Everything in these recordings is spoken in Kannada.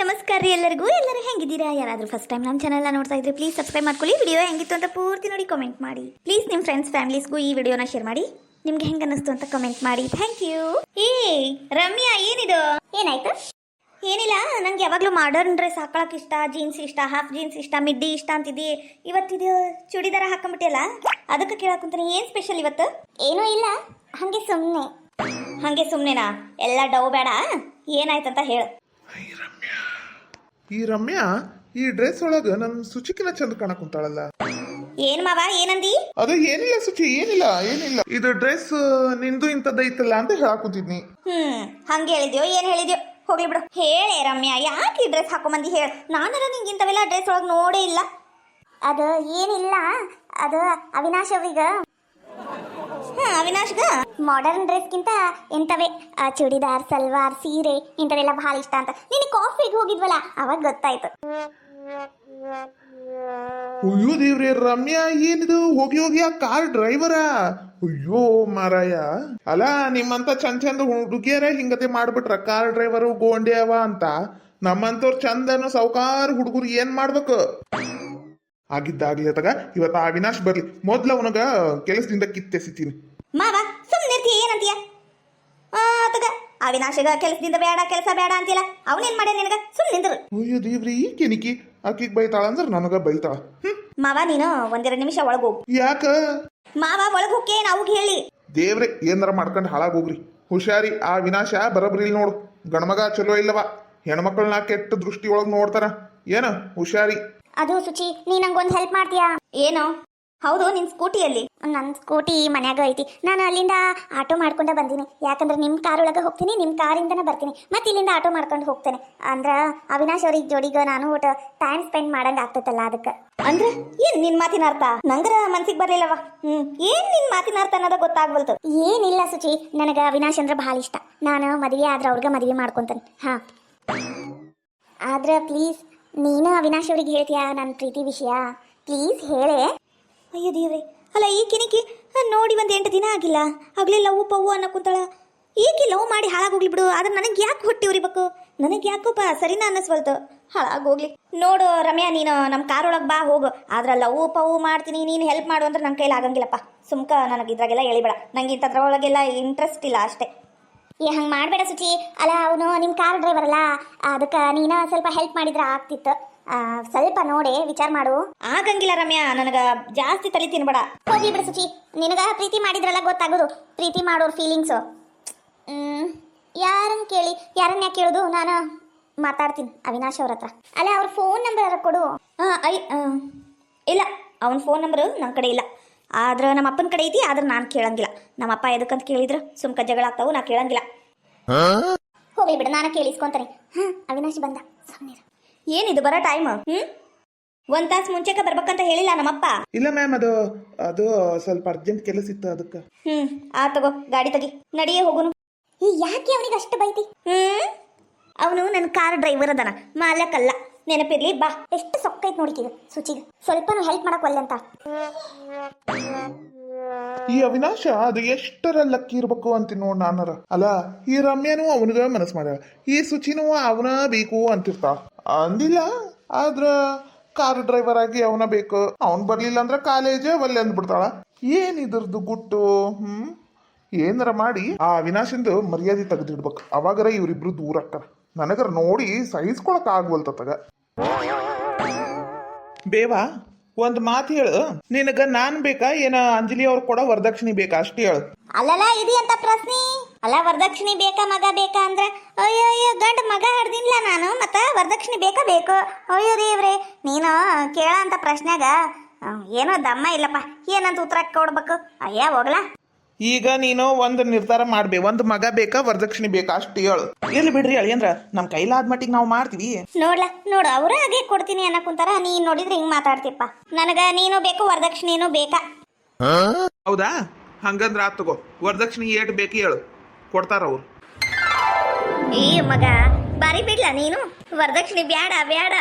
ನಮಸ್ಕಾರ ರೀ ಎಲ್ಲರಿಗೂ. ಎಲ್ಲರೂ ಹೆಂಗಿದ್ದೀರಾ? ಯಾರಾದರೂ ಫಸ್ಟ್ ಟೈಮ್ ನಮ್ಮ ಚಾನಲ್ನ ನೋಡ್ತಾ ಇದ್ರೆ ಪ್ಲೀಸ್ ಸಬ್ಸ್ಕ್ರೈಬ್ ಮಾಡ್ಕೊಳ್ಳಿ. ವಿಡಿಯೋ ಹೆಂಗಿತ್ತು ಅಂತ ಪೂರ್ತಿ ನೋಡಿ ಕಾಮೆಂಟ್ ಮಾಡಿ. ಪ್ಲೀಸ್ ನಿಮ್ಮ ಫ್ರೆಂಡ್ಸ್ ಫ್ಯಾಮಿಲೀಸ್ಗೂ ಈ ವಿಡಿಯೋನ ಶೇರ್ ಮಾಡಿ. ನಿಮ್ಗೆ ಹೆಂಗೆ ಅನ್ನಿಸ್ತು ಅಂತ ಕಮೆಂಟ್ ಮಾಡಿ. Thank you. ರಮ್ಯಾ, ಏನಿದು? ಏನಾಯ್ತು? ಏನಿಲ್ಲ, ನಂಗೆ ಯಾವಾಗಲೂ ಮಾಡರ್ನ್ ಡ್ರೆಸ್ ಹಾಕೊಳಕ್ಕೆ ಇಷ್ಟ, ಜೀನ್ಸ್ ಇಷ್ಟ, ಹಾಫ್ ಜೀನ್ಸ್ ಇಷ್ಟ, ಮಿಡ್ಡಿ ಇಷ್ಟ ಅಂತಿದ್ದಿ. ಇವತ್ತಿದು ಚೂಡಿದಾರ ಹಾಕೊಂಬಿಟ್ಟಿಯಲ್ಲ, ಅದಕ್ಕೆ ಕೇಳಕ್ಕಂತಾನೆ ಏನು ಸ್ಪೆಷಲ್ ಇವತ್ತು? ಏನೂ ಇಲ್ಲ, ಹಾಗೆ ಸುಮ್ಮನೆನಾ? ಎಲ್ಲ ಡವ್ ಬೇಡ, ಏನಾಯ್ತಂತ ಹೇಳು. ಈ ರಮ್ಯಾ ಈ ಡ್ರೆಸ್ ಒಳಗ ನಮ್ ಸುಚಿಕಿನ ಚಂದ ಕಾಣಕ್ ಕುಂತಾಳಲ್ಲ. ಏನ್ ಮಾವ, ಏನಂದಿ? ಅದು ಏನಿಲ್ಲ ಸುಚಿ, ಏನಿಲ್ಲ. ಇದು ಡ್ರೆಸ್ ನಿಂದು ಇಂಥದ್ದೈತಲ್ಲ ಅಂತ ಹೇಳಾಕುಂತಿದ್ನಿ. ಹಂಗೆ ಹೇಳಿದ್ಯೋ ಏನ್ ಹೇಳಿದ್ಯೋ, ಹೋಗ್ಲಿ ಬಿಡು. ಹೇಳೇ ರಮ್ಯಾ, ಯಾಕೆ ಈ ಡ್ರೆಸ್ ಹಾಕೊಂಬಂದಿ ಹೇಳ. ನಾನರ ನಿಂಗೆ ಇಂಥವೆಲ್ಲ ಡ್ರೆಸ್ ಒಳಗೆ ನೋಡೇ ಇಲ್ಲ. ಅದು ಏನಿಲ್ಲ, ಅದು ಅವಿನಾಶ್ ಅವ್ರಿಗೆ ಅವಿನಾಶ್ಗ ಮಾಡರ್ನ್ ಡ್ರೆಸ್ಗಿಂತ ಇಂಥವೇ ಚೂಡಿದಾರ್, ಸಲ್ವಾರ್, ಸೀರೆ ಇಂಥವೆಲ್ಲ ಭಾಳ ಇಷ್ಟ ಅಂತ. ನಿನಗೆ ಕಾಫಿಗೆ ಹೋಗಿದ್ವಲ್ಲ ಅವಾಗ ಗೊತ್ತಾಯ್ತು. ಅಯ್ಯೋ ದೇವ್ರೆ, ರಮ್ಯಾ ಏನಿದು? ಹೋಗಿ ಹೋಗಿ ಆ ಕಾರ್ ಡ್ರೈವರ? ಅಯ್ಯೋ ಮಾರಾಯ, ಅಲ್ಲ ನಿಮ್ಮಂತ ಚಂದ ಹುಡುಗಿಯರ ಹಿಂಗತೆ ಮಾಡ್ಬಿಟ್ರ ಕಾರ್ ಡ್ರೈವರು ಗೋಂಡ್ಯಾವ ಅಂತ. ನಮ್ಮಂತವ್ರ ಚಂದನು ಸೌಕಾರ ಹುಡುಗರು ಏನ್ ಮಾಡ್ಬೇಕು? ಆಗಿದ್ದಾಗ್ಲಿ ತಗ, ಇವತ್ತ ಅವಿನಾಶ್ ಬರ್ಲಿ, ಮೊದ್ಲ ಅವನಗ ಕೆಲಸದಿಂದ ಕಿತ್ತೆಸಿತೀನಿ. ಮಾವ ಸುಮ್ಮನಿರ್ತೀಯ, ಏನಂತೀಯ? ತಗ ಅವಿನಾಶಗ ಕೆಲಸದಿಂದ ಕೆಲಸ ಬೇಡ ಅಂತಿಲ್ಲ. ಅವನೇನ್ ಮಾಡ್ಯ ನಿನಗ? ಸುಮ್ಮನೆ ನಿಂದ್ರು. ಅಯ್ಯೋ ದೇವ್ರಿ, ಈ ಕೆನಿಕಿ ಆಕಿಗ್ ಬೈತಾಳ ಅಂದ್ರ ನನಗ ಬೈತಾಳ. ಮಾವ ನೀನು ಒಂದೆರಡು ನಿಮಿಷ ಒಳಗೋಗು. ಯಾಕ ಮಾವ ಒಳಗ್ ಹೋಗಿ ನಾವು ಹೇಳಿ. ದೇವ್ರೆ, ಏನಾರ ಮಾಡ್ಕೊಂಡು ಹಾಳಾಗೋಗ್ರಿ. ಹುಷಾರಿ, ಆ ವಿನಾಶ ಬರಬ್ರಿ ಇಲ್ಲಿ ನೋಡು. ಗಣಮಗ ಚಲೋ ಇಲ್ಲವ, ಹೆಣ್ಮಕ್ಳನ್ನ ಕೆಟ್ಟ ದೃಷ್ಟಿ ಒಳಗ್ ನೋಡ್ತಾರ. ಏನ ಹುಷಾರಿ. ಅದು ಸುಚಿ, ನೀ ನಂಗೊಂದು ಹೆಲ್ಪ್ ಮಾಡ್ತೀಯಾ? ಏನು? ಹೌದು, ನಿನ್ ಸ್ಕೂಟಿಯಲ್ಲಿ? ನನ್ನ ಸ್ಕೂಟಿ ಮನ್ಯಾಗ ಐತಿ. ನಾನು ಅಲ್ಲಿಂದ ಆಟೋ ಮಾಡ್ಕೊಂಡ ಬಂದೀನಿ. ಯಾಕಂದ್ರೆ ನಿಮ್ಮ ಕಾರ್ ಒಳಗೆ ಹೋಗ್ತೀನಿ, ನಿಮ್ಮ ಕಾರಿಂದನೇ ಬರ್ತೀನಿ, ಮತ್ತೆ ಇಲ್ಲಿಂದ ಆಟೋ ಮಾಡ್ಕೊಂಡು ಹೋಗ್ತೇನೆ. ಅಂದ್ರ ಅವಿನಾಶ್ ಅವ್ರಿಗೆ ಜೋಡಿಗ ನಾನು ಒಟ್ಟು ಟೈಮ್ ಸ್ಪೆಂಡ್ ಮಾಡಂಗ ಆಗ್ತೈತಲ್ಲ, ಅದಕ್ಕೆ. ಅಂದ್ರೆ ಏನ್ ನಿನ್ ಮಾತಿನ ಅರ್ಥ? ನಂಗರ ಮನ್ಸಿಗೆ ಬರ್ಲಿಲ್ಲವ. ಏನ್ ನಿನ್ ಮಾತಿನ ಅರ್ಥ ಅನ್ನೋದ ಗೊತ್ತಾಗ್ಬಲ್ತು. ಏನಿಲ್ಲ ಸುಚಿ, ನನಗ ಅವಿನಾಶ್ ಅಂದ್ರೆ ಭಾಳ ಇಷ್ಟ. ನಾನು ಮದುವೆ ಆದ್ರೆ ಅವ್ರಿಗೆ ಮದುವೆ ಮಾಡ್ಕೊಂತೇನೆ. ಹಾ, ಆದ್ರೆ ಪ್ಲೀಸ್ ನೀನು ಅವಿನಾಶ್ ಅವ್ರಿಗೆ ಹೇಳ್ತೀಯಾ ನನ್ನ ಪ್ರೀತಿ ವಿಷಯ? ಪ್ಲೀಸ್ ಹೇಳೇ. ಅಯ್ಯೋ ದೇವ್ರೆ, ಅಲ್ಲ ಈ ಕಿನಿಕಿ ನೋಡಿ ಒಂದು 8 ದಿನ ಆಗಿಲ್ಲ, ಆಗ್ಲೇ ಲವ್ ಪವ್ವು ಅನ್ನೋ ಕುಂತಾಳ. ಈಕಿ ಲವ್ ಮಾಡಿ ಹಾಳಾಗೋಗ್ಲಿ ಬಿಡು. ಆದ್ರೆ ನನಗೆ ಯಾಕೆ ಹೊಟ್ಟಿ ಉರಿಬೇಕು? ನನಗೆ ಯಾಕೋಪ್ಪ ಸರಿನಾ ಅನ್ನಿಸ್ವಲ್ತು. ಹಾಳಾಗೋಗ್ಲಿ. ನೋಡು ರಮ್ಯಾ, ನೀನು ನಮ್ಮ ಕಾರ್ ಒಳಗೆ ಬಾ, ಹೋಗು. ಆದ್ರೆ ಲವ್ ಪವ್ವು ಮಾಡ್ತೀನಿ, ನೀನು ಹೆಲ್ಪ್ ಮಾಡು ಅಂದ್ರೆ ನನ್ನ ಕೈಲಿ ಆಗಂಗಿಲ್ಲಪ್ಪ. ಸುಮ್ಕ ನನಗೆ ಇದ್ರಾಗೆಲ್ಲ ಎಳಿಬೇಡ. ನಂಗೆ ಇಂಥದ್ರೊಳಗೆಲ್ಲ ಇಂಟ್ರೆಸ್ಟ್ ಇಲ್ಲ ಅಷ್ಟೇ. ಹಂಗೆ ಮಾಡಬೇಡ ಸುಚಿ. ಅಲ್ಲ ಅವನು ನಿಮ್ಮ ಕಾರ್ ಡ್ರೈವರ್ ಅಲ್ಲ, ಅದಕ್ಕೆ ನೀನು ಸ್ವಲ್ಪ ಹೆಲ್ಪ್ ಮಾಡಿದ್ರೆ ಆಗ್ತಿತ್ತು. ಸ್ವಲ್ಪ ನೋಡಿ ವಿಚಾರ ಮಾಡು. ಆಗಂಗಿಲ್ಲ ರಮ್ಯಾ, ನನಗ ಜಾಸ್ತಿ ತಲೆ ತಿನ್ಬೇಡ. ಹೋಗಿ ಬಿಡು ಸುಚಿ, ನಿನಗ ಪ್ರೀತಿ ಮಾಡಿದ್ರಲ್ಲ ಗೊತ್ತಾಗೋದು, ಪ್ರೀತಿ ಮಾಡೋರ್ ಫೀಲಿಂಗ್ಸು. ಯಾರನ್ನ ಕೇಳಿ, ಯಾರನ್ನ ಯಾಕೆ ಕೇಳೋದು? ನಾನು ಮಾತಾಡ್ತೀನಿ ಅವಿನಾಶ್ ಅವ್ರ ಹತ್ರ. ಅಲ್ಲ ಅವ್ರ ಫೋನ್ ನಂಬರ್ ಕೊಡು. ಇಲ್ಲ, ಅವನ ಫೋನ್ ನಂಬರು ನನ್ನ ಕಡೆ ಇಲ್ಲ. ಆದ್ರೆ ನಮ್ಮ ಅಪ್ಪನ ಕಡೆ ಐತಿ. ಆದ್ರೆ ನಾನು ಕೇಳಂಗಿಲ್ಲ. ನಮ್ಮಪ್ಪ ಎದಕ್ಕಂತ ಕೇಳಿದ್ರು ಸುಮ್ಕ ಜಗಳ ಆಗ್ತಾವು, ನಾ ಕೇಳಂಗಿಲ್ಲ. ಹೋಗ್ಲಿ ಬಿಡು, ನಾನು ಕೇಳಿಸ್ಕೊಂತಾನೆ. ಅವಿನಾಶ್ ಬಂದ, ಸುಮ್ಮನಿರು. ಏನಿದು ಬರೋ ಟೈಮ್? ಒಂದ್ ತಾಸು ಮುಂಚೆಕ ಬರ್ಬೇಕಂತ ಹೇಳಿಲ್ಲ ನಮ್ಮಪ್ಪ. ಇಲ್ಲ ಮ್ಯಾಮ್, ಅದು ಸ್ವಲ್ಪ ಅರ್ಜೆಂಟ್ ಕೆಲಸ ಇತ್ತು ಅದಕ್ಕೆ. ತಗೋ ಗಾಡಿ ತೆಗಿ, ನಡಿಯೇ ಹೋಗುನು. ಯಾಕೆ ಅವನಿಗೆ ಅಷ್ಟು ಬೈತಿ? ಅವನು ನನ್ನ ಕಾರ್ ಡ್ರೈವರ್ ಅದನ, ಮಾಲಕಲ್ಲ. ನೆನಪಿರ್ಲಿ ಬಾ. ಎಷ್ಟು ಸೊಕ್ಕೈತ್ ನೋಡಿಕಿದು ಸುಚಿಗೆ, ಸ್ವಲ್ಪನೂ ಹೆಲ್ಪ್ ಮಾಡಕ್ ಒಲ್ಲೆ. ಈ ಅವಿನಾಶ ಅದು ಎಷ್ಟರ ಲಕ್ಕಿ ಇರ್ಬೇಕು ಅಂತ ನೋಡ್ ನಾನರ. ಅಲ್ಲ ಈ ರಮ್ಯಾನು ಅವನಿಗ ಮನಸ್ ಮಾಡ್ಯಾಳ, ಈ ಸುಚಿನೂ ಅವನ ಬೇಕು ಅಂತಿರ್ತಾಳ. ಅಂದಿಲ್ಲ, ಆದ್ರ ಕಾರ್ ಡ್ರೈವರ್ ಆಗಿ ಅವನ ಬೇಕು. ಅವನ್ ಬರ್ಲಿಲ್ಲ ಅಂದ್ರ ಕಾಲೇಜ್ ಒಲ್ಲೆ ಅಂದ್ಬಿಡ್ತಾಳ. ಏನ್ ಇದ್ರದ್ದು ಗುಟ್ಟು? ಏನಾರ ಮಾಡಿ ಆ ಅವಿನಾಶಂದು ಮರ್ಯಾದೆ ತೆಗೆದಿಡ್ಬೇಕು. ಅವಾಗರ ಇವ್ರಿಬ್ರು ದೂರ ಆಗ್ತಾರ. ನನಗರ ನೋಡಿ ಸಹಿಸ್ಕೊಳಕ್ ಆಗ್ವಲ್ತಗ. ಬೇವಾ, ಒಂದ್ ಮಾತು ಹೇಳು, ನಿನಗ ನಾನ್ ಬೇಕಾ ಏನ ಅಂಜಲಿ ಅವ್ರು ಕೊಡೋ ವರದಕ್ಷಿಣೆ ಬೇಕಾ? ಅಷ್ಟೇ ಹೇಳು. ಅಲ್ಲಲ್ಲ, ಇದು ಅಂತ ಪ್ರಶ್ನೆ ಅಲ್ಲ. ವರದಕ್ಷಿಣೆ ಬೇಕಾ ಮಗ ಬೇಕಾ ಅಂದ್ರೆ, ಅಯ್ಯೋ ಅಯ್ಯೋ ಗಂಡ ಮಗ ಹಡ್ದಿನ್ಲ ನಾನು, ಮತ್ತ ವರದಕ್ಷಿಣೆ ಬೇಕಾ ಬೇಕು? ಅಯ್ಯೋ ದೇವ್ರೆ, ನೀನು ಕೇಳ ಅಂತ ಪ್ರಶ್ನೆಗ ಏನೋ ದಮ್ಮ ಇಲ್ಲಪ್ಪ. ಏನಂತ ಉತ್ತರ ಕೊಡ್ಬೇಕು? ಅಯ್ಯ ಹೋಗ್ಲಾ. ಈಗ ನೀನು ಒಂದು ನಿರ್ಧಾರ ಮಾಡ್ಬೇ, ಒಂದ್ ಮಗ ಬೇಕಾ ವರದಕ್ಷಿಣೆ ಬೇಕಾ? ಅಷ್ಟೇ ಹೇಳು. ಎಲ್ಲಿ ಬಿಡ್ರಿ ಅಳಿಯಂದ್ರ, ನಮ್ ಕೈಲಾದ ಮಟ್ಟಿಗೆ ನಾವು ಮಾಡ್ತೀವಿ. ನೋಡು ಅವ್ರ ಹಾಗೆ ಕೊಡ್ತೀನಿ ಅನ್ನಕ್ ಕುಂತಾರ. ನೀನ್ ನೋಡಿದ್ರೆ ಹಿಂಗ್ ಮಾತಾಡ್ತಿಪ್ಪ. ನನಗ ನೀನು ಬೇಕು, ವರದಕ್ಷಿಣೆನೂ ಬೇಕಾ? ಹೌದಾ? ಹಂಗಂದ್ರ ಆತ್ ತಗೋ, ವರದಕ್ಷಿಣೆ ಏಟ್ ಬೇಕು ಹೇಳು, ಕೊಡ್ತಾರ ಅವ್ರು. ಈ ಮಗ ಬಾರಿ ಬಿಡ್ಲ ನೀನು. ವರದಕ್ಷಿಣೆ ಬ್ಯಾಡ ಬ್ಯಾಡ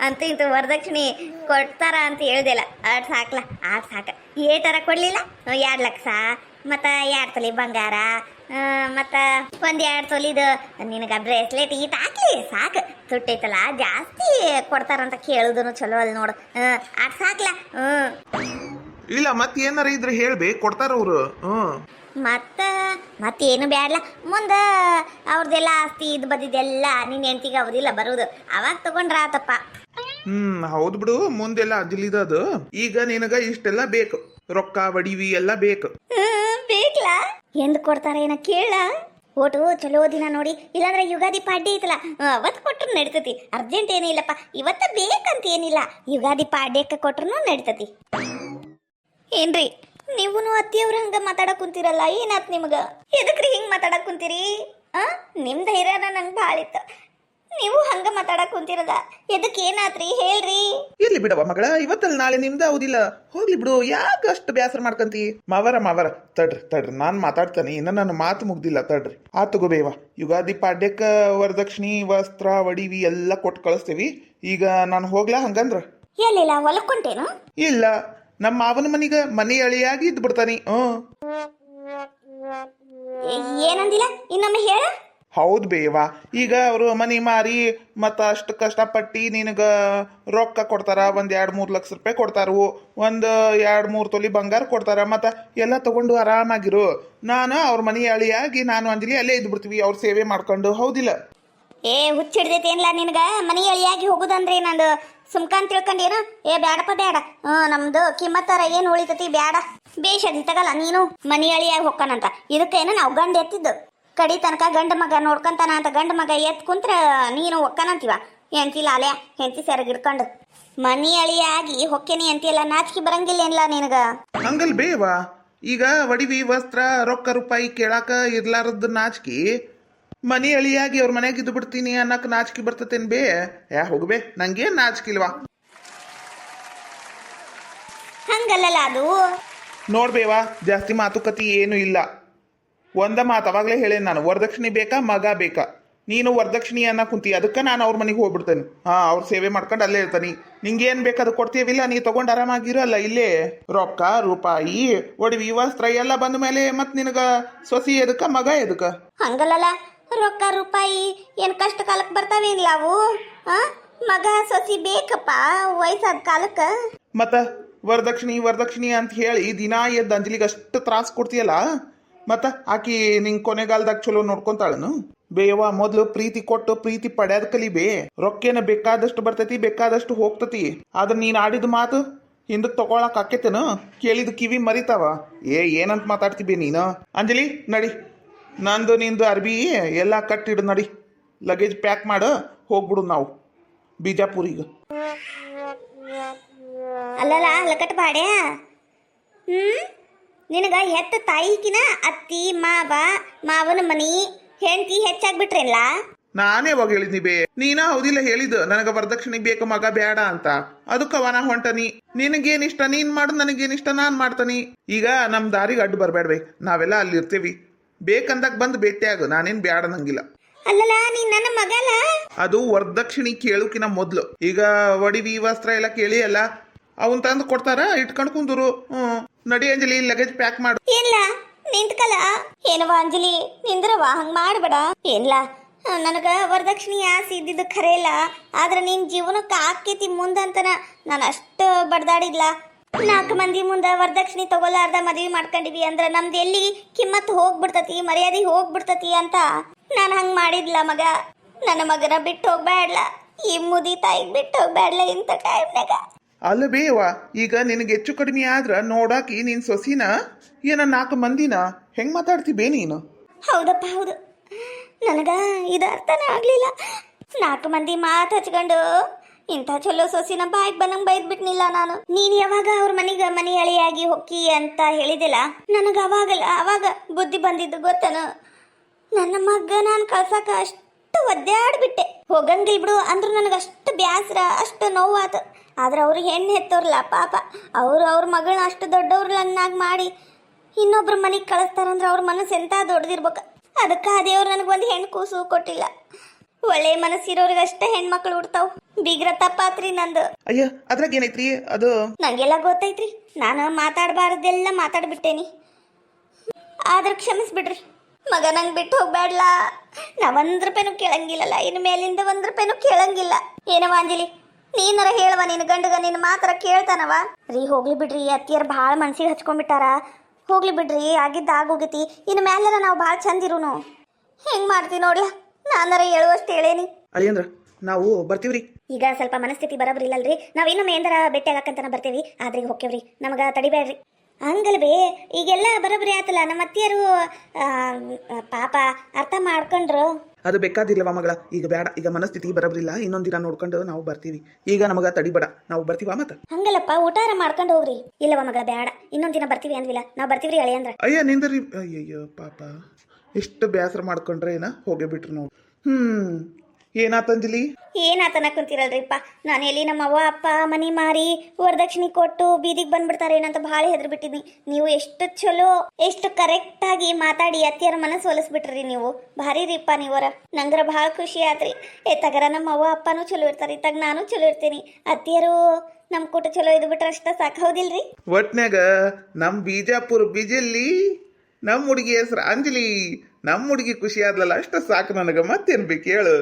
ಅಂತ ಇಂತ ವರದಕ್ಷಿಣೆ ಕೊಡ್ತಾರ ಅಂತ ಹೇಳ್ದಿಲ್ಲ. ಆಟ್ ಸಾಕ್ಲ, ಆಟ್ ಸಾಕ. ಏಟರ ಕೊಡ್ಲಿಲ್ಲ? 2 ಲಕ್ಷ, ಮತ್ತ 2 ತೊಲೆ ಬಂಗಾರ, ಮತ್ತ ಒಂದ್ 2 ತೊಲಿದು ನಿನಗ ಬ್ರೇಸ್ಲೆಟ್ ಈಟ್ ಹಾಕ್ಲಿ ಸಾಕು. ತುಟ್ಟೈತಲ್ಲ ಜಾಸ್ತಿ ಕೊಡ್ತಾರಂತ ಕೇಳುದನು ಚಲೋ ಅಲ್ಲಿ ನೋಡು. ಅಟ್ ಸಾಕ್ಲ. ಇಲ್ಲ ಮತ್ ಏನಾರ ಇದ್ರೆ ಹೇಳ್ಬೇಕು ಕೊಡ್ತಾರ ಅವ್ರು. ಮತ್ತೇನು ಬ್ಯಾಡ್ಲ. ಮುಂದ ಅವ್ರದ್ದೆಲ್ಲ ಆಸ್ತಿ ಇದು ಬದಿದೆಲ್ಲ ನಿನ್ನ ಹೆಂಡತಿಗೆ ಅವದಿಲ್ಲ ಬರುದು, ಅವಾಗ ತಗೊಂಡ್ರ ಆತಪ್ಪ. ಹೌದ್ ಬಿಡು, ಮುಂದೆಲ್ಲ ಅಜ್ಲಿದ ಅದು. ಈಗ ನಿನಗ ಇಷ್ಟೆಲ್ಲ ಬೇಕು, ರೊಕ್ಕ ಬಡಿವಿ ಎಲ್ಲ ಬೇಕು. ಬೇಕಲ್ಲ. ಎಂದ್ ಕೊಡ್ತಾರ ಏನ ಕೇಳ. ಓಟು ಚಲೋ ದಿನ ನೋಡಿ, ಇಲ್ಲಾಂದ್ರೆ ಯುಗಾದಿ ಪಾಡ್ಯ ಐತಲ್ಲ ಅವತ್ ಕೊಟ್ರು ನಡಿತತಿ. ಅರ್ಜೆಂಟ್ ಏನಿಲ್ಲಪ್ಪ, ಇವತ್ತ ಬೇಕಂತ ಏನಿಲ್ಲ, ಯುಗಾದಿ ಪಾಡ್ಯಕ್ಕೆ ಕೊಟ್ರು ನಡಿತತಿ. ಏನ್ರಿ ನೀವುನು ಅತ್ತಿಯವ್ರ ಹಂಗ ಮಾತಾಡಕ್ ಕುಂತಿರಲ್ಲ, ಏನಾತ್ ನಿಮ್ಗ? ಎದಕ್ರಿ ಹಿಂಗ್ ಮಾತಾಡಕ್ ಕುಂತೀರಿ? ನಿಮ್ ಧೈರ್ಯನ ನಂಗೆ ಭಾಳ ಇತ್ತು, ನೀವು ಹಂಗ ಮಾತಾಡಕ್ ಕುಂತಿರದ ಎದಕ್ ಏನಾತ್ರಿ ಹೇಳ್ರಿ? ಇರ್ಲಿ ಬಿಡವ ಮಗಳ, ಇವತ್ತಲ್ಲಿ ನಾಳೆ ನಿಮ್ದ ಹೌದಿಲ್ಲ, ಹೋಗ್ಲಿ ಬಿಡು, ಯಾಕ ಅಷ್ಟು ಬೇಸರ ಮಾಡ್ಕಂತಿ? ಮಾವರ ತಡ್ರಿ ನಾನ್ ಮಾತಾಡ್ತಾನೆ, ಇನ್ನ ನನ್ನ ಮಾತು ಮುಗ್ದಿಲ್ಲ, ತಡ್ರಿ. ತಗೋಬೇವ, ಯುಗಾದಿ ಪಾಡ್ಯಕ್ಕ ವರದಕ್ಷಿಣಿ ವಸ್ತ್ರ ಒಡಿವಿ ಎಲ್ಲ ಕೊಟ್ಟು ಕಳಿಸ್ತೇವಿ. ಈಗ ನಾನು ಹೋಗ್ಲಾ ಹಂಗಂದ್ರ? ಎಲ್ಲಿಲ್ಲ ಹೊಲಕ್ಕೊಂಟೇನು? ಇಲ್ಲ, ನಮ್ಮ ಮಾವನ ಮನಿಗ ಮನೆ ಅಳಿಯಾಗಿ ಇದ್ ಬಿಡ್ತಾನಿ. ಏನಂದಿಲ್ಲ, ಇನ್ನೊಮ್ಮೆ ಹೇಳ. ಹೌದ್ ಬೇವಾ, ಈಗ ಅವರು ಮನಿ ಮಾರಿ ಮತ್ತ ಅಷ್ಟು ಕಷ್ಟಪಟ್ಟಿ ನಿನಗ ರೊಕ್ಕ ಕೊಡ್ತಾರ. 1-2-3 ಲಕ್ಷ ರೂಪಾಯಿ ಕೊಡ್ತಾರು, 1-2-3 ತೊಲಿ ಬಂಗಾರ ಕೊಡ್ತಾರ, ಮತ್ತ ಎಲ್ಲ ತಗೊಂಡು ಆರಾಮಾಗಿರು. ನಾನು ಅವ್ರ ಮನಿ ಅಳಿಯಾಗಿ ನಾನು ಅಂಜಲಿ ಅಲ್ಲೇ ಇದ್ ಬಿಡ್ತೀವಿ, ಅವ್ರ ಸೇವೆ ಮಾಡ್ಕೊಂಡು. ಹೌದಿಲ್ಲ? ಹುಚ್ಚಿಡ್ದೈತಿ ಏನ್ಲ ನಿನಗ? ಮನಿ ಅಳಿಯಾಗಿ ಹೋಗುದಂದ್ರೆ ನಂದು ಸುಮ್ಕಾನ್ ತಿಳ್ಕೊಂಡೇನು? ಬ್ಯಾಡಪ್ಪ ಬ್ಯಾಡ. ನಮ್ದು ಕಿಮ್ಮತ್ತಾರ ಏನು ಉಳಿತತಿ, ಬ್ಯಾಡ. ಬೇಷದಿ ತಗಲ್ಲ, ನೀನು ಮನಿ ಅಳಿಯಾಗಿ ಹೋಗ್ಕನಂತ. ಇದಕ್ಕೇನು ನಾವು ಗಂಡ ಎತ್ತಿದ್ದು, ಕಡಿ ತನಕ ಗಂಡ ಮಗ ನೋಡ್ಕೊಂತಾನ ಅಂತ ಗಂಡ ಮಗ ಎತ್ ಕುಂತ್ರ ನೀನು ಒಕ್ಕನಂತೀವ. ಎಂತಿಲ್ಲ ಅಲೆ ಹೆಂತಿ ಸೆರಗಿಡ್ಕೊಂಡು ಮನಿ ಅಳಿಯಾಗಿ ಹೊಕ್ಕೇನಿ ಅಂತಿಲ್ಲ, ನಾಚಿಕೆ ಬರಂಗಿಲ್ಲ ಏನಿಲ್ಲ ನಿನಗ? ಹಂಗಲ್ ಬೇವಾ, ಈಗ ಒಡಿವಿ ವಸ್ತ್ರ ರೊಕ್ಕ ರೂಪಾಯಿ ಕೇಳಾಕ ಇರ್ಲಾರದ್ ನಾಚಿಕೆ, ಮನಿ ಅಳಿಯಾಗಿ ಅವ್ರ ಮನ್ಯಾಗ ಇದ್ದು ಬಿಡ್ತೀನಿ ಅನ್ನಕ್ ನಾಚಿಕೆ ಬರ್ತತೇನ್ ಬೇ? ಹೋಗ್ಬೇ, ನಂಗೇನ್ ನಾಚಿಕಿಲ್ವಾ? ಹಂಗಲ್ಲ ಅದು. ನೋಡ್ಬೇವಾ, ಜಾಸ್ತಿ ಮಾತುಕತೆ ಏನು ಇಲ್ಲ. ಒಂದ ಮಾತು ಅವಾಗಲೇ ಹೇಳೇನು ನಾನು, ವರದಕ್ಷಿಣೆ ಬೇಕಾ ಮಗ ಬೇಕಾ? ನೀನು ವರದಕ್ಷಿಣೆ ಅನ್ನ ಕುಂತಿ, ಅದಕ್ಕೆ ನಾನು ಅವ್ರ ಮನೆಗೆ ಹೋಗ್ಬಿಡ್ತೇನೆ. ಅವ್ರ ಸೇವೆ ಮಾಡ್ಕೊಂಡು ಅಲ್ಲೇ ಇರ್ತಾನೆ. ನಿಂಗೇನು ಬೇಕಾದ ಕೊಡ್ತೀವಿಲ್ಲ, ನೀ ತಗೊಂಡು ಆರಾಮಾಗಿರಲ್ಲ ಇಲ್ಲೇ. ರೊಕ್ಕ ರೂಪಾಯಿ ಒಡವಿ ವಸ್ತ್ರ ಎಲ್ಲ ಬಂದ ಮೇಲೆ ಮತ್ ನಿನಗ ಸೊಸಿ ಎದಕ್ಕ ಮಗ ಎದಕ್ಕ? ಹಂಗಲ್ಲ, ರೊಕ್ಕ ರೂಪಾಯಿ ಏನ್ ಕಷ್ಟ ಕಾಲಕ್ಕೆ ಬರ್ತಾವೇನಿಲ್ಲ ಅವು. ಮಗ ಸೊಸಿ ಬೇಕಪ್ಪ ವಯಸ್ಸಾದ ಕಾಲಕ್ಕ. ಮತ್ತ ವರದಕ್ಷಿಣಿ ಅಂತ ಹೇಳಿ ದಿನಾ ಎದ್ದು ಅಂಜಲಿಗೆ ಅಷ್ಟು ತ್ರಾಸ ಕೊಡ್ತೀಯಲ್ಲ, ಮತ್ತ ಆಕಿ ನಿಂಗೆ ಕೊನೆಗಾಲದಾಗ ಚಲೋ ನೋಡ್ಕೊಂತಾಳನು? ಬೇವ, ಮೊದ್ಲು ಪ್ರೀತಿ ಕೊಟ್ಟು ಪ್ರೀತಿ ಪಡ್ಯಾದ ಕಲಿಬೇ. ರೊಕ್ಕೇನ ಬೇಕಾದಷ್ಟು ಬರ್ತೈತಿ, ಬೇಕಾದಷ್ಟು ಹೋಗ್ತತಿ. ಆದ್ರೆ ನೀನ್ ಆಡಿದ ಮಾತು ಹಿಂದಕ್ಕೆ ತಗೊಳಕ್ ಆಕೇತೇನು? ಕೇಳಿದ ಕಿವಿ ಮರಿತಾವ. ಏನಂತ ಮಾತಾಡ್ತೀವಿ ನೀನು? ಅಂಜಲಿ ನಡಿ, ನಂದು ನಿಂದು ಅರ್ಬಿ ಎಲ್ಲ ಕಟ್ಟಿಡು, ನಡಿ ಲಗೇಜ್ ಪ್ಯಾಕ್ ಮಾಡು, ಹೋಗ್ಬಿಡು ನಾವು ಬಿಜಾಪುರಿಗೆ. ಅಲ್ಲಲ್ಲ ಲಕಟ್ ಬಾಡ್ಯಾ, ನಿನಗ ಹೆತ್ತ ತಾಯಿಕಿನ ಅತ್ತಿ ಮಾವನ ಮನಿ ಹೆಂಡತಿ ಹೆಚ್ಚಾಗ್ಬಿಟ್ರಲ್ಲ. ನಾನೇ ಅವಾಗ ಹೇಳಿದ್ನಿ ಬೇ, ನೀನ ಹೌದಿಲ್ಲ ಹೇಳಿದ್ದು ನನಗ ವರದಕ್ಷಿಣೆ ಬೇಕು ಮಗ ಬೇಡ ಅಂತ. ಅದಕ್ಕವನ ಹೊಂಟನಿ. ನಿನಗೇನಿಷ್ಟ ನೀನ್ ಮಾಡು, ನನಗೇನಿಷ್ಟ ನಾನ್ ಮಾಡ್ತಾನಿ. ಈಗ ನಮ್ ದಾರಿಗೆ ಅಡ್ಡು ಬರ್ಬೇಡ್ಬೇ, ನಾವೆಲ್ಲ ಅಲ್ಲಿ ಇರ್ತೀವಿ. ಬೇಕಂದಾಗ ಬಂದು ಭೇಟಿಯಾಗು, ನಾನೇನ್ ಬ್ಯಾಡ ನಂಗಿಲ್ಲ. ಅಲ್ಲಲ್ಲ ನೀನ್ ನನ್ನ ಮಗಲ್ಲ. ಅದು ವರದಕ್ಷಿಣೆ ಕೇಳುಕಿನ ಮೊದ್ಲು. ಈಗ ಒಡಿವಿ ವಸ್ತ್ರ ಎಲ್ಲ ಕೇಳಿ ಅಲ್ಲ, ಅವನ್ ತಂದು ಕೊಡ್ತಾರ, ಇಟ್ಕೊಂಡ್ ಕುಂದ್ರು. ನಡಿ ಅಂಜಲಿ, ಲಗೇಜ್ ಪ್ಯಾಕ್ ಮಾಡು. ಏನ್ಲ ನಿಂತ್ಕಲ? ಏನವ ಅಂಜಲಿ, ನಿಂದ್ರವ, ಹಂಗ ಮಾಡ್ಬೇಡ. ಏನ್ಲ, ನನಗ ವರದಕ್ಷಿಣೆ ಆಸೆ ಇದ್ದಿದ್ದು ಖರೆ ಇಲ್ಲ, ಆದ್ರೆ ನಿನ್ ಜೀವನಕ್ಕೆ ಆಕೇತಿ ಮುಂದಂತನ ನಾನು ಅಷ್ಟು ಬಡ್ದಾಡಿದ್ಲ. 4 ಮಂದಿ ಮುಂದೆ ವರದಕ್ಷಿಣೆ ತಗೊಲಾರ್ದ ಮದ್ವಿ ಮಾಡ್ಕೊಂಡಿವಿ ಅಂದ್ರ ನಮ್ದು ಎಲ್ಲಿ ಕಿಮ್ಮತ್ ಹೋಗ್ಬಿಡ್ತತಿ, ಮರ್ಯಾದೆ ಹೋಗ್ಬಿಡ್ತತಿ ಅಂತ ನಾನು ಹಂಗ ಮಾಡಿದ್ಲ. ಮಗ, ನನ್ನ ಮಗನ ಬಿಟ್ಟು ಹೋಗ್ಬ್ಯಾಡ್ಲ, ಈ ಮುದಿ ತಾಯಿಗೆ ಬಿಟ್ಟು ಹೋಗ್ಬ್ಯಾಡ್ಲ ಇಂಥ ಟೈಮ್ನಾಗ. ಅಲ್ಲ ಬೇವ, ಈಗ ನಿನಗೆ ಹೆಚ್ಚು ಕಡಿಮೆ ಆದ್ರ ನೋಡಾಕಿ ನಿನ್ ಸೊಸಿನ ಏನ 4 ಮಂದಿನ ಹೆಂಗ್ ಮಾತಾಡ್ತೀಬೇ ನೀನು? ಹೌದಪ್ಪ ಹೌದು, ನನಗ ಇದು ಅರ್ಥನ ಆಗ್ಲಿಲ್ಲ. 4 ಮಂದಿ ಮಾತು ಹಚ್ಕೊಂಡು ಇಂಥ ಚಲೋ ಸೊಸಿನ ಬಾಯಿಗೆ ಬಂದಂಗೆ ಬೈದ್ಬಿಟ್ನಿಲ್ಲ ನಾನು. ನೀನ್ ಯಾವಾಗ ಅವ್ರ ಮನಿ ಅಳಿಯಾಗಿ ಹೊಕ್ಕಿ ಅಂತ ಹೇಳಿದಿಲ್ಲ, ನನಗ ಅವಾಗ ಬುದ್ಧಿ ಬಂದಿದ್ದು ಗೊತ್ತನು? ನನ್ನ ಮಗ ನಾನು ಕಳ್ಸಕ ಅಷ್ಟು ಒದ್ದಾಡ್ಬಿಟ್ಟೆ. ಹೋಗಂಗಿಲ್ ಬಿಡು ಅಂದ್ರು ನನಗಷ್ಟು ಬ್ಯಾಸರ, ಅಷ್ಟು ನೋವಾತು. ಆದ್ರೆ ಅವ್ರಿಗೆ ಹೆಣ್ಣು ಹೆತ್ತೋರ್ಲ ಪಾಪ, ಅವ್ರ ಮಗಳನ್ನ ಅಷ್ಟು ದೊಡ್ಡವ್ರನ್ನಾಗಿ ಮಾಡಿ ಇನ್ನೊಬ್ರ ಮನೆಗೆ ಕಳಿಸ್ತಾರಂದ್ರೆ ಅವ್ರ ಮನಸ್ಸು ಎಂತ ದೊಡ್ಡದಿರ್ಬೇಕು. ಅದಕ್ಕೆ ಆ ದೇವ್ರು ನನಗೊಂದು ಹೆಣ್ಣು ಕೂಸು ಕೊಟ್ಟಿಲ್ಲ. ಒಳ್ಳೆ ಮನಸ್ಸಿರೋರಿಗೆ ಅಷ್ಟೇ ಹೆಣ್ಮಕ್ಳು ಹುಡ್ತಾವ್. ಬೀಗ್ರ ತಪ್ಪಾತ್ರಿ ನಂದು. ಅಯ್ಯ, ಅದ್ರಾಗ ಏನೈತ್ರಿ? ಅದು ನಂಗೆಲ್ಲ ಗೊತ್ತೈತ್ರಿ, ನಾನು ಮಾತಾಡಬಾರ್ದೆಲ್ಲ ಮಾತಾಡ್ಬಿಟ್ಟೇನಿ. ಆದ್ರೆ ಕ್ಷಮಿಸ್ಬಿಡ್ರಿ. ಮಗ ನಂಗೆ ಬಿಟ್ಟು ಹೋಗ್ಬೇಡ್ಲ. ನಾ 1 ರೂಪಾಯಿನೂ ಕೇಳಂಗಿಲ್ಲಲ್ಲ, ಇನ್ನು ಮೇಲಿಂದ 1 ರೂಪಾಯಿನೂ ಕೇಳಂಗಿಲ್ಲ. ಏನವ ಅಂಜಲಿ, ನೀನರ ಹೇಳವ, ನಿನ್ನ ಗಂಡಗ ನಿನ್ನ ಮಾತರ ಕೇಳ್ತಾನವ. ರೀ ಹೋಗ್ಲಿ ಬಿಡ್ರಿ, ಅತ್ತಿಯರ್ ಭಾಳ ಮನ್ಸಿಗೆ ಹಚ್ಕೊಂಡ್ಬಿಟ್ಟಾರ. ಹೋಗ್ಲಿ ಬಿಡ್ರಿ, ಆಗಿದ್ದ ಆಗೋಗೈತಿ. ಇನ್ನು ಮೇಲೆಲ್ಲ ನಾವು ಭಾಳ ಚಂದಿರುನು. ಹೆಂಗ್ ಮಾಡ್ತೀವಿ ನೋಡ್ಲ, ನಾನರ ಹೇಳುವಷ್ಟು ಹೇಳೇನಿ. ಅಳಿಯಂದ್ರ ನಾವು ಬರ್ತೀವ್ರಿ. ಈಗ ಸ್ವಲ್ಪ ಮನಸ್ಥಿತಿ ಬರಬ್ರಿ ಇಲ್ಲಲ್ರಿ, ನಾವ್ ಇನ್ನೊಮ್ಮೆ ಏನಾರ ಭೇಟಿ ಆಗಕ್ಕಂತನ ಬರ್ತೇವಿ. ಆದ್ರೆ ಈಗ ಹೊಕ್ಕೇವ್ರಿ, ನಮಗ ತಡಿಬೇಡ್ರಿ. ಹಂಗಲ್ವೇ, ಈಗೆಲ್ಲ ಬರೋಬ್ರಿ ಆತಲ್ಲ. ನಮ್ಮ ಅತ್ತಿಯರು ಪಾಪ ಅರ್ಥ ಮಾಡ್ಕೊಂಡ್ರು. ಅದು ಬೇಕಾದಿಲ್ಲವ ಮಗಳ, ಈಗ ಬೇಡ, ಈಗ ಮನಸ್ಥಿತಿ ಬರಬ್ರಿಲ್ಲ. ಇನ್ನೊಂದ್ ದಿನ ನೋಡ್ಕೊಂಡು ನಾವು ಬರ್ತೀವಿ. ಈಗ ನಮಗ ತಡಿಬೇಡ, ನಾವು ಬರ್ತೀವ ಮತ್ತ. ಹಂಗಲ್ಲಪ್ಪ, ಊಟಾರ ಮಾಡ್ಕೊಂಡು ಹೋಗ್ರಿ. ಇಲ್ಲವ ಮಗಳ ಬೇಡ, ಇನ್ನೊಂದ್ ದಿನ ಬರ್ತೀವಿ ಅಂದ್ವಿಲ್ಲ, ನಾವ್ ಬರ್ತೀವ್ರಿ ಅಳಿಯಂದ್ರ. ಅಯ್ಯ ನಿಂದ್ರಿ. ಅಯ್ಯಯ್ಯೋ ಪಾಪ, ಎಷ್ಟು ಬೇಸರ ಮಾಡ್ಕೊಂಡ್ರೆ ಏನ ಹೋಗೇ ಬಿಟ್ರು ನಾವು. ಏನಾತಂಜಲಿ? ಏನಾತನ ಕುಂತಿರಲ್ರಿಪ್ಪ. ನಾನು ಎಲ್ಲಿ ನಮ್ಮ ಅವ್ವ ಅಪ್ಪ ಮನಿ ಮಾರಿ ವರದಕ್ಷಿಣೆ ಕೊಟ್ಟು ಬೀದಿಗೆ ಬಂದ್ಬಿಡ್ತಾರೇನಂತ ಭಾಳ ಹೆದರ್ ಬಿಟ್ಟಿದ್ನಿ. ನೀವು ಎಷ್ಟು ಚಲೋ, ಎಷ್ಟು ಕರೆಕ್ಟ್ ಆಗಿ ಮಾತಾಡಿ ಅತ್ತಿಯರ ಮನಸ್ಸು ಒಲಿಸ್ಬಿಟ್ರಿ ನೀವು. ಭಾರಿ ರೀಪ್ಪ ನೀವರ. ನಂಗರ ಭಾಳ ಖುಷಿ ಆತ್ರಿ. ತಗರ ನಮ್ಮ ಅವ್ವ ಅಪ್ಪನೂ ಚಲೋ ಇರ್ತಾರೆ, ಇತ್ತಾಗ ನಾನು ಚಲೋ ಇರ್ತೀನಿ. ಅತ್ತಿಯರು ನಮ್ಮ ಕೂಟ ಚಲೋ ಇದ್ ಬಿಟ್ರೆ ಅಷ್ಟ ಸಾಕು, ಹೌದಿಲ್ರಿ? ಒಟ್ನ್ಯಾಗ ನಮ್ ಬಿಜಾಪುರ ಬಿಜಲ್ಲಿ ನಮ್ಮ ಹುಡುಗಿ ಹೆಸರು ಅಂಜಲಿ. ನಮ್ಮ ಹುಡುಗಿ ಖುಷಿ ಆದ್ಲಲ್ಲ, ಅಷ್ಟ ಸಾಕು ನನಗ. ಮತ್ತೇನ್ ಬೇಕು ಹೇಳು?